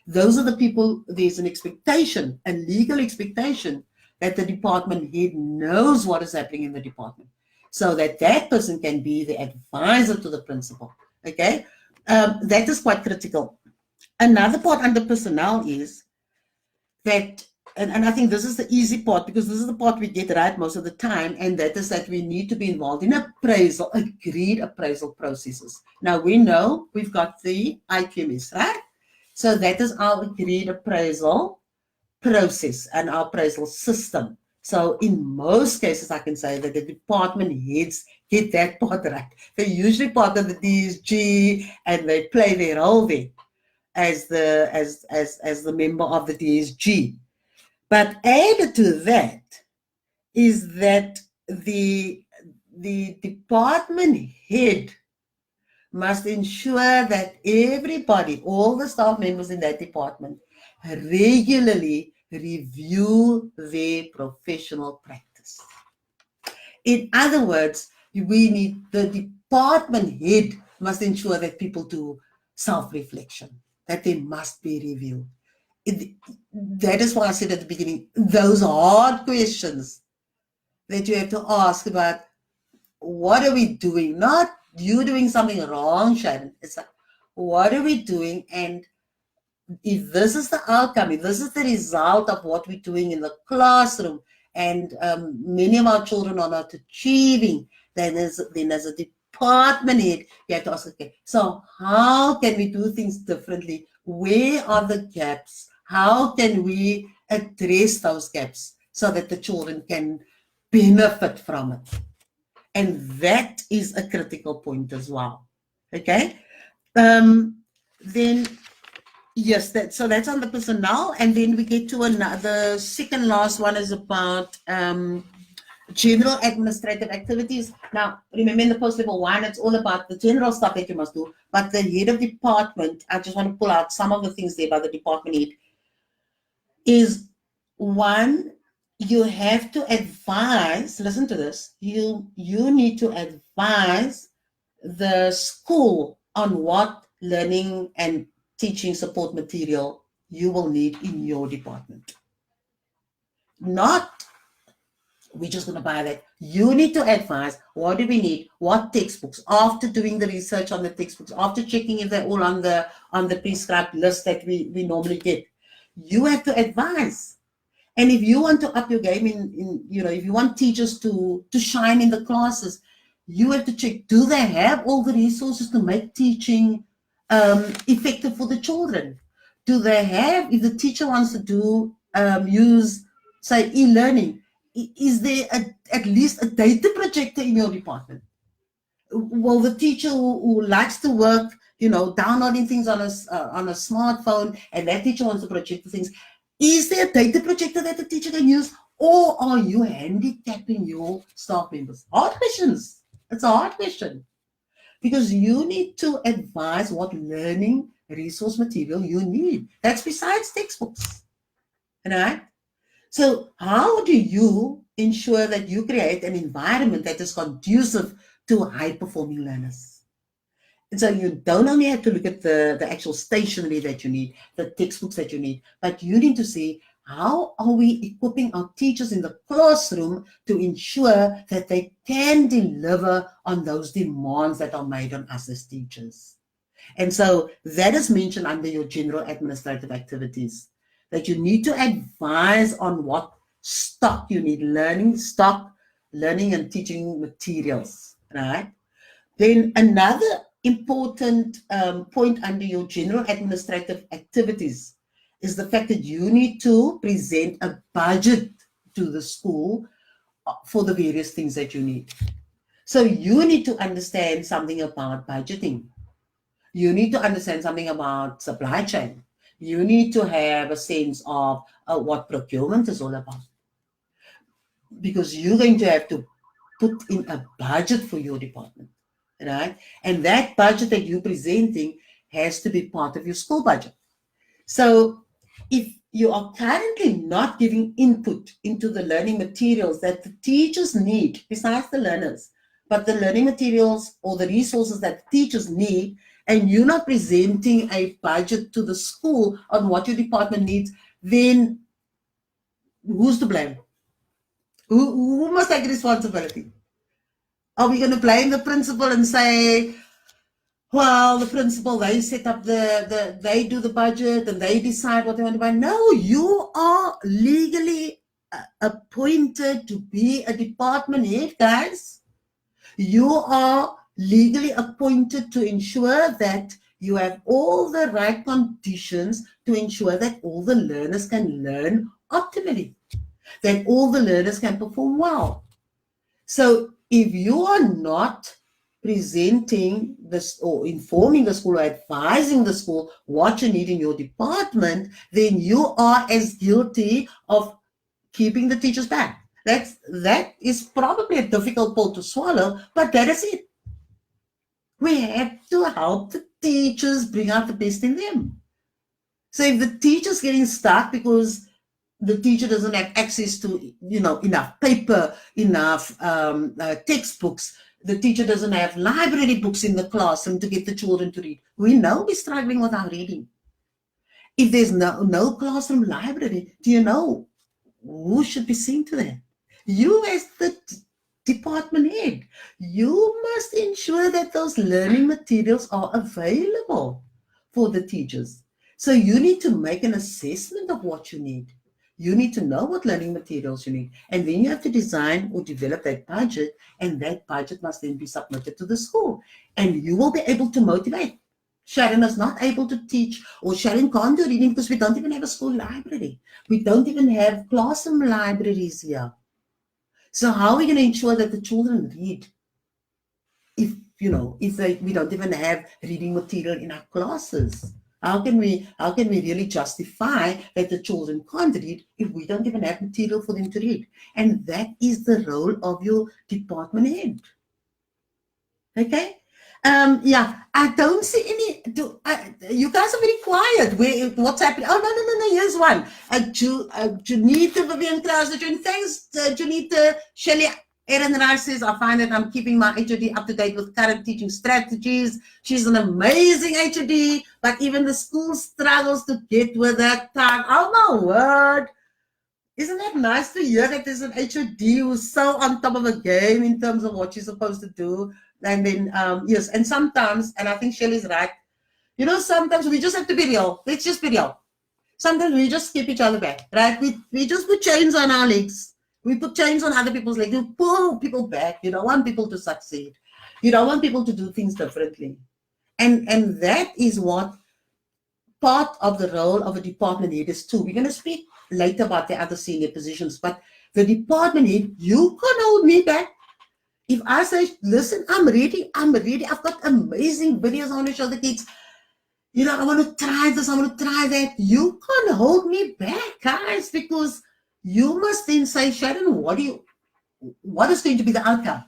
Speaker 1: Those are the people, there's an expectation, a legal expectation, that the department head knows what is happening in the department, so that that person can be the advisor to the principal. Okay, that is quite critical. Another part under personnel is that, and I think this is the easy part, because this is the part we get right most of the time, and that is that we need to be involved in agreed appraisal processes. Now we know we've got the IQMS, right? So that is our agreed appraisal process and our appraisal system. So in most cases, I can say that the department heads get that part right. They're usually part of the DSG and they play their role there as the member of the DSG. But added to that is that the department head must ensure that everybody, all the staff members in that department, regularly review their professional practice. In other words, the department head must ensure that people do self-reflection, that they must be reviewed. That is why I said at the beginning, those hard questions that you have to ask about, what are we doing? Not you doing something wrong, Sharon. It's like, what are we doing? And if this is the outcome, if this is the result of what we're doing in the classroom, and many of our children are not achieving, then as a department head, you have to ask, okay, so how can we do things differently? Where are the gaps? How can we address those gaps so that the children can benefit from it? And that is a critical point as well. Okay. Then yes, so that's on the personnel, and then we get to another second last one is about General administrative activities. Now, remember in the post-level 1, it's all about the general stuff that you must do, but the head of department, I just want to pull out some of the things there by the department head, is one, you have to advise, listen to this, you need to advise the school on what learning and teaching support material you will need in your department. Not, we're just going to buy that. You need to advise, what do we need, what textbooks, after doing the research on the textbooks, after checking if they're all on the prescribed list that we normally get. You have to advise. And if you want to up your game if you want teachers to shine in the classes, you have to check, do they have all the resources to make teaching effective for the children? Do they have, if the teacher wants to do use, say, e-learning, is there at least a data projector in your department? Well, the teacher who likes to work, downloading things on a smartphone, and that teacher wants to project the things, is there a data projector that the teacher can use, or are you handicapping your staff members? Hard questions. It's a hard question, because you need to advise what learning resource material you need. That's besides textbooks, right? So how do you ensure that you create an environment that is conducive to high-performing learners? And so you don't only have to look at the actual stationery that you need, the textbooks that you need, but you need to see, how are we equipping our teachers in the classroom to ensure that they can deliver on those demands that are made on us as teachers? And so that is mentioned under your general administrative activities, that you need to advise on what stock you need, learning and teaching materials, right? Then another important point under your general administrative activities is the fact that you need to present a budget to the school for the various things that you need. So you need to understand something about budgeting. You need to understand something about supply chain. You need to have a sense of what procurement is all about, because you're going to have to put in a budget for your department, right? And that budget that you're presenting has to be part of your school budget. So if you are currently not giving input into the learning materials that the teachers need, besides the learners, but the learning materials or the resources that the teachers need, and you're not presenting a budget to the school on what your department needs, then who's to blame? Who must take responsibility? Are we going to blame the principal and say, well, the principal, they set up they do the budget and they decide what they want to buy? No, you are legally appointed to be a department head, guys. You are legally appointed to ensure that you have all the right conditions to ensure that all the learners can learn optimally, that all the learners can perform well. So if you are not presenting this or informing the school or advising the school what you need in your department, then you are as guilty of keeping the teachers back. That is probably a difficult pill to swallow, but that is it. We have to help the teachers bring out the best in them. So if the teacher's getting stuck because the teacher doesn't have access to, enough paper, enough textbooks, the teacher doesn't have library books in the classroom to get the children to read, we know we're struggling with our reading. If there's no classroom library, do you know who should be seen to that? You as the department head. You must ensure that those learning materials are available for the teachers. So you need to make an assessment of what you need. You need to know what learning materials you need. And then you have to design or develop that budget, and that budget must then be submitted to the school. And you will be able to motivate. Sharon is not able to teach, or Sharon can't do reading because we don't even have a school library. We don't even have classroom libraries here. So how are we going to ensure that the children read if we don't even have reading material in our classes? How can we really justify that the children can't read if we don't even have material for them to read? And that is the role of your department head. Okay. Yeah, I don't see any. You guys are very quiet. What's happening? Oh, no. Here's one. Janita Vivian Krauser, thanks, Janita. Shelley Erin Rice says, I find that I'm keeping my HOD up to date with current teaching strategies. She's an amazing HOD, but even the school struggles to get with that time. Oh, my word. Isn't that nice to hear that there's an HOD who's so on top of a game in terms of what she's supposed to do? And then, yes, and sometimes, and I think Shelley's right, sometimes we just have to be real. Let's just be real. Sometimes we just skip each other back, right? We just put chains on our legs. We put chains on other people's legs. We pull people back. You don't want people to succeed. You don't want people to do things differently. And that is what part of the role of a department head is too. We're going to speak later about the other senior positions, but the department head, you can't hold me back. If I say, listen, I'm ready, I've got amazing videos I want to show the kids. I want to try this, I want to try that. You can't hold me back, guys, because you must then say, Sharon, what is going to be the outcome?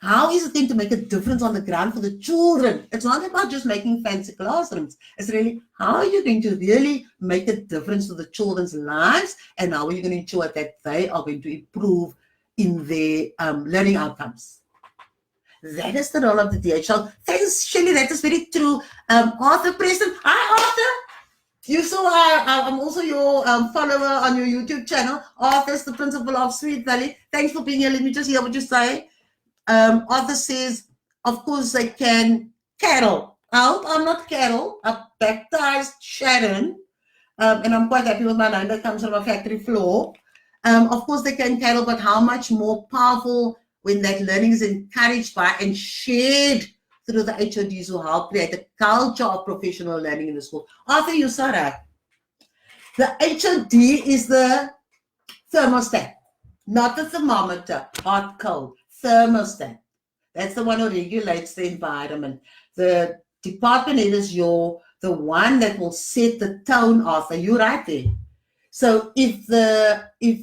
Speaker 1: How is it going to make a difference on the ground for the children? It's not about just making fancy classrooms. It's really, how are you going to really make a difference to the children's lives, and how are you going to ensure that they are going to improve in their learning outcomes? That is the role of the DHL. Thanks, Shelley. That is very true. Arthur Preston. Hi, Arthur. You saw I'm also your follower on your YouTube channel. Arthur's the principal of Sweet Valley. Thanks for being here. Let me just hear what you say. Arthur says, of course they can cattle. I hope I'm not cattle. I've baptized Sharon. And I'm quite happy with my name that comes from a factory floor. Of course they can cattle, but how much more powerful when that learning is encouraged by and shared through the HODs who help create a culture of professional learning in the school. Arthur, you saw that. The HOD is the thermostat, not the thermometer, hot, cold. Thermostat. That's the one who regulates the environment. The department head is the one that will set the tone, Arthur. You're right there. So if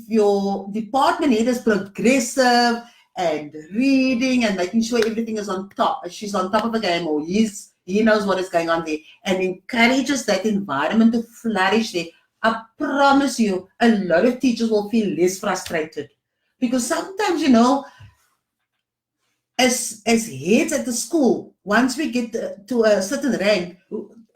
Speaker 1: your department head is progressive and reading and making sure everything is on top, she's on top of the game, or he knows what is going on there, and encourages that environment to flourish there, I promise you, a lot of teachers will feel less frustrated. Because sometimes, as heads at the school, once we get to a certain rank,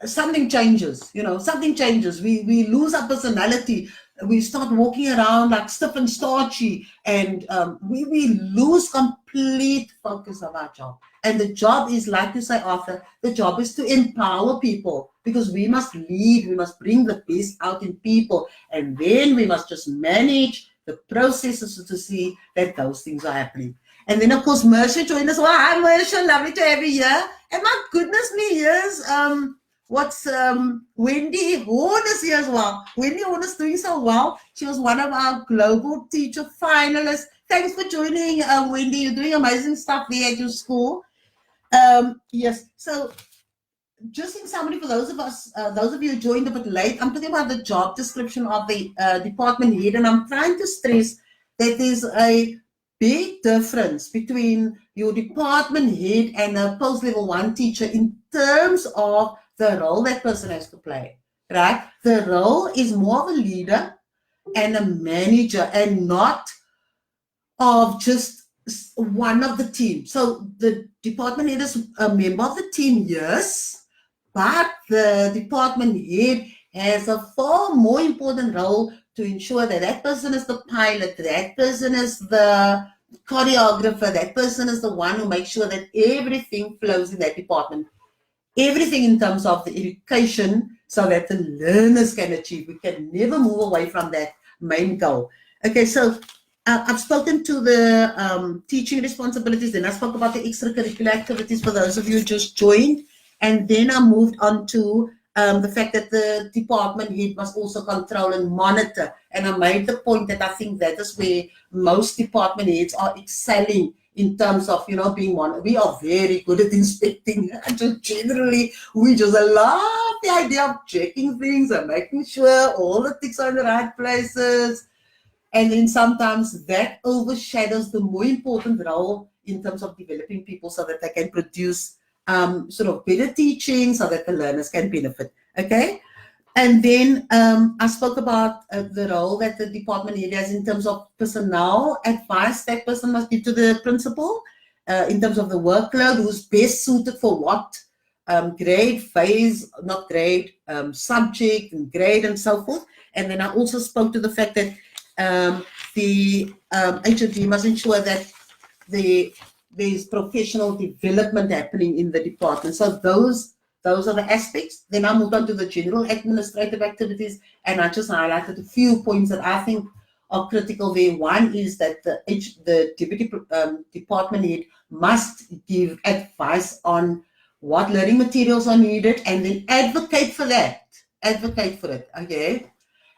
Speaker 1: something changes, something changes. We lose our personality. We start walking around like stiff and starchy, and we lose complete focus of our job. And the job is, like you say, Arthur, the job is to empower people, because we must lead, we must bring the best out in people, and then we must just manage the processes to see that those things are happening. And then, of course, Mersha joined us. Well, hi, Mersha. Lovely to have you here. And my goodness me, here's Wendy Horn is here as well. Wendy Horn is doing so well. She was one of our global teacher finalists. Thanks for joining, Wendy. You're doing amazing stuff there at your school. Yes. So, just in summary, for those of you who joined a bit late, I'm talking about the job description of the department head, and I'm trying to stress that there's a big difference between your department head and a post-level 1 teacher in terms of the role that person has to play, right? The role is more of a leader and a manager, and not of just one of the team. So the department head is a member of the team, yes, but the department head has a far more important role to ensure that that person is the pilot, that person is the choreographer, that person is the one who makes sure that everything flows in that department. Everything in terms of the education, so that the learners can achieve. We can never move away from that main goal. Okay, so I've spoken to the teaching responsibilities, then I spoke about the extracurricular activities for those of you who just joined, and then I moved on to the fact that the department head must also control and monitor. And I made the point that I think that is where most department heads are excelling in terms of, being one. We are very good at inspecting. And generally, we just love the idea of checking things and making sure all the ticks are in the right places. And then sometimes that overshadows the more important role in terms of developing people so that they can produce sort of better teaching so that the learners can benefit. Okay. And then I spoke about the role that the department head has in terms of personnel advice that person must give to the principal in terms of the workload, who's best suited for what grade, phase, not grade, subject and grade and so forth. And then I also spoke to the fact that the HOD must ensure that there's professional development happening in the department. So those are the aspects. Then I moved on to the general administrative activities, and I just highlighted a few points that I think are critical there. One is that the deputy department head must give advice on what learning materials are needed, and then advocate for that. Advocate for it, okay?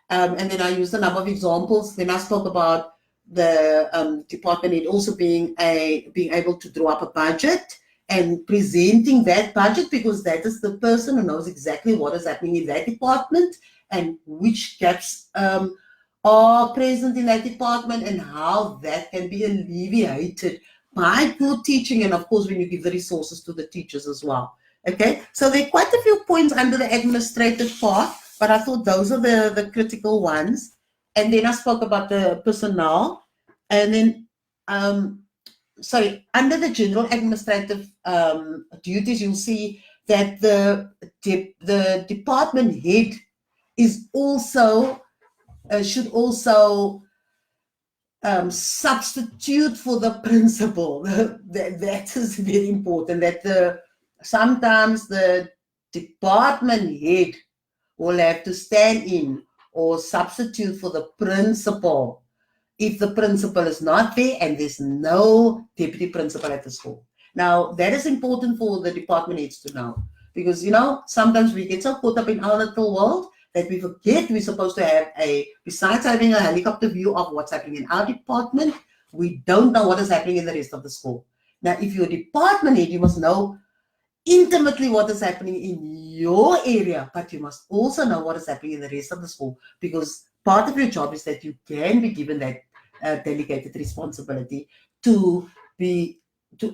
Speaker 1: And then I used a number of examples. Then I spoke about the department head also being able to draw up a budget and presenting that budget, because that is the person who knows exactly what is happening in that department and which gaps are present in that department and how that can be alleviated by good teaching, and of course when you give the resources to the teachers as well. Okay, so there are quite a few points under the administrative part, but I thought those are the critical ones. And then I spoke about the personnel, and then under the general administrative duties, you'll see that the department head is also should also substitute for the principal. That is very important. That sometimes the department head will have to stand in or substitute for the principal if the principal is not there and there's no deputy principal at the school. Now, that is important for the department heads to know, because, sometimes we get so caught up in our little world that we forget we're supposed to have besides having a helicopter view of what's happening in our department, we don't know what is happening in the rest of the school. Now, if you're a department head, you must know intimately what is happening in your area, but you must also know what is happening in the rest of the school, because part of your job is that you can be given that delegated responsibility to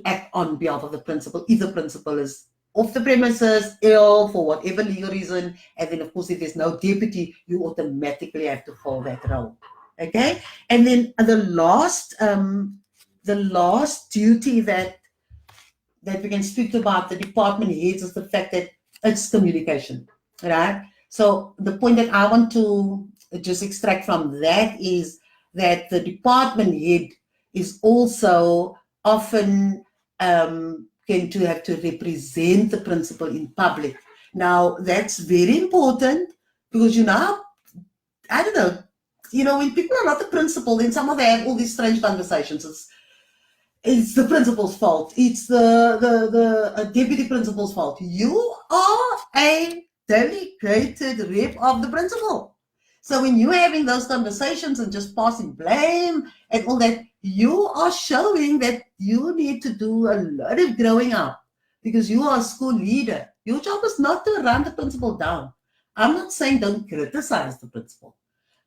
Speaker 1: act on behalf of the principal if the principal is off the premises, ill for whatever legal reason, and then of course if there's no deputy, you automatically have to fill that role. Okay, and then the last duty that we can speak about the department heads is the fact that it's communication, right? So the point that I want to just extract from that is that the department head is also often going to have to represent the principal in public. Now, that's very important because, I don't know, when people are not the principal, then some of them have all these strange conversations. It's the principal's fault. It's the deputy principal's fault. You are a delegated rep of the principal. So when you're having those conversations and just passing blame and all that, you are showing that you need to do a lot of growing up because you are a school leader. Your job is not to run the principal down. I'm not saying don't criticize the principal.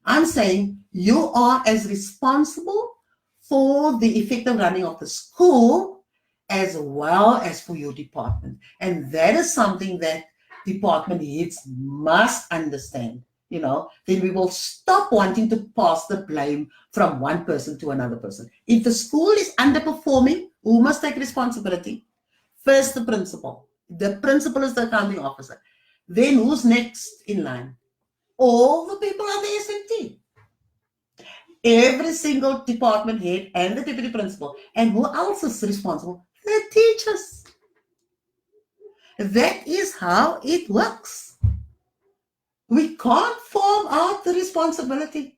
Speaker 1: I'm saying you are as responsible for the effective running of the school as well as for your department. And that is something that department heads must understand. Then we will stop wanting to pass the blame from one person to another person. If the school is underperforming, who must take responsibility? First, the principal. The principal is the accounting officer. Then who's next in line? All the people are the SMT. Every single department head and the deputy principal. And who else is responsible? The teachers. That is how it works. We can't farm out the responsibility.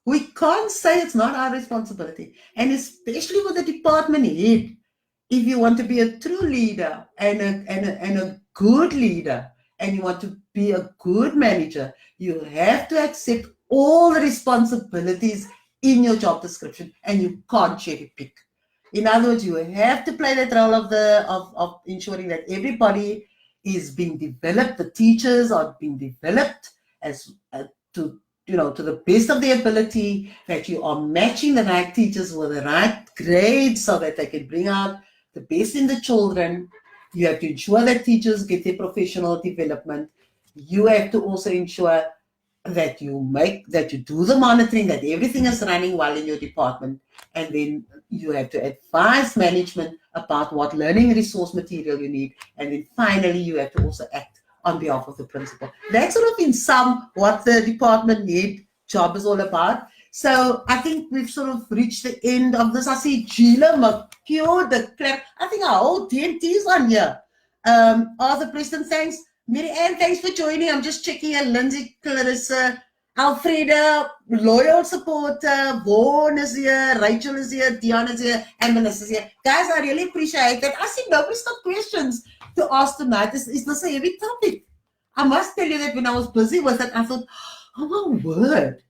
Speaker 1: We can't say it's not our responsibility. And especially with the department head, if you want to be a true leader and a good leader, and you want to be a good manager, you have to accept all the responsibilities in your job description, and you can't cherry pick. In other words, you have to play that role of ensuring that everybody is being developed. The teachers are being developed as to to the best of their ability. That you are matching the right teachers with the right grades so that they can bring out the best in the children. You have to ensure that teachers get their professional development. You have to also ensure that you do the monitoring, that everything is running well in your department, and then you have to advise management about what learning resource material you need, and then finally you have to also act on behalf of the principal. That's sort of in sum what the department head job is all about. So I think we've sort of reached the end of this. I see Gila McPure, the clerk. I think our whole DMT is on here. Arthur Preston, thanks. Mary Ann, thanks for joining. I'm just checking in. Lindsay, Clarissa, Alfreda, loyal supporter, Vaughan is here, Rachel is here, Dion is here, and Melissa is here. Guys, I really appreciate that. I see nobody's got questions to ask tonight. Is this a heavy topic? I must tell you that when I was busy with it, I thought, oh my word,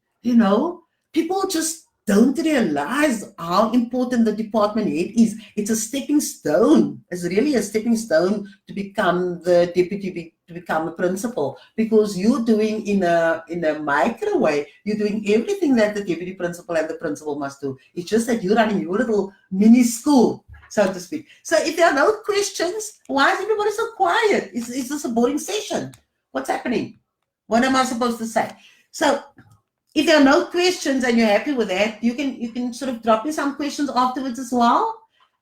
Speaker 1: people just don't realize how important the department head is. It's a stepping stone. It's really a stepping stone to become the deputy, to become a principal, because you're doing in a micro way, you're doing everything that the deputy principal and the principal must do. It's just that you're running your little mini school, so to speak. So if there are no questions, why is everybody so quiet? Is this a boring session? What's happening? What am I supposed to say? So if there are no questions and you're happy with that, you can sort of drop me some questions afterwards as well,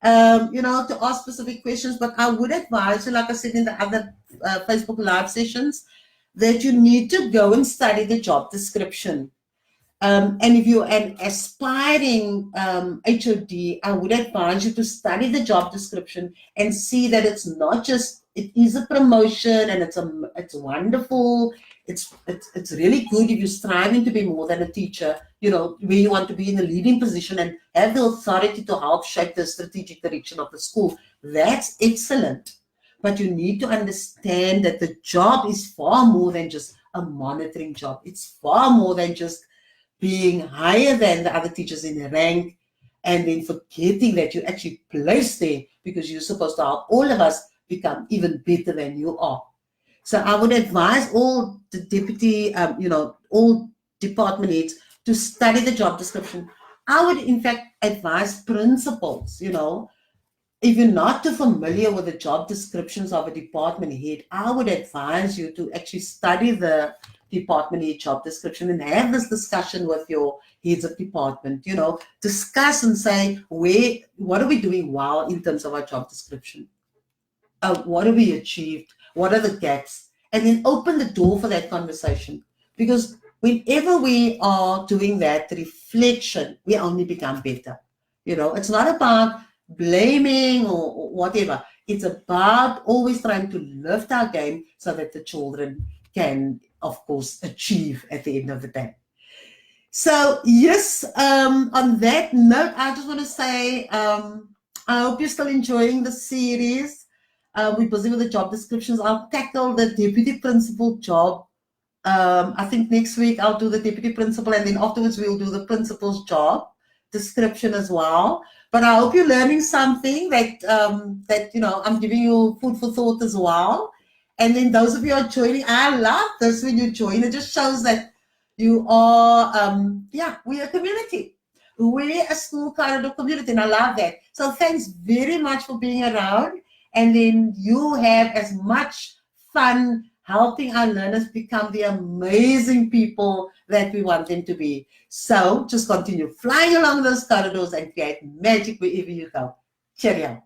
Speaker 1: to ask specific questions. But I would advise you, like I said in the other Facebook Live sessions, that you need to go and study the job description. And if you're an aspiring HOD, I would advise you to study the job description and see that it's not just, it is a promotion and it's wonderful. It's really good if you're striving to be more than a teacher, where you want to be in a leading position and have the authority to help shape the strategic direction of the school. That's excellent. But you need to understand that the job is far more than just a monitoring job. It's far more than just being higher than the other teachers in the rank and then forgetting that you're actually placed there because you're supposed to help all of us become even better than you are. So I would advise all the deputy, all department heads to study the job description. I would, in fact, advise principals, if you're not too familiar with the job descriptions of a department head, I would advise you to actually study the department head job description and have this discussion with your heads of department, discuss and say, what are we doing well in terms of our job description? What have we achieved? What are the gaps? And then open the door for that conversation. Because whenever we are doing that reflection, we only become better. It's not about blaming or whatever. It's about always trying to lift our game so that the children can, of course, achieve at the end of the day. So, yes, on that note, I just want to say, I hope you're still enjoying the series. We're busy with the job descriptions. I'll tackle the deputy principal job. I think next week I'll do the deputy principal, and then afterwards we'll do the principal's job description as well. But I hope you're learning something that I'm giving you food for thought as well. And then those of you who are joining, I love this when you join. It just shows that you are, we're a community. We're a school corridor community, and I love that. So thanks very much for being around. And then you have as much fun helping our learners become the amazing people that we want them to be. So just continue flying along those corridors and create magic wherever you go. Cheerio.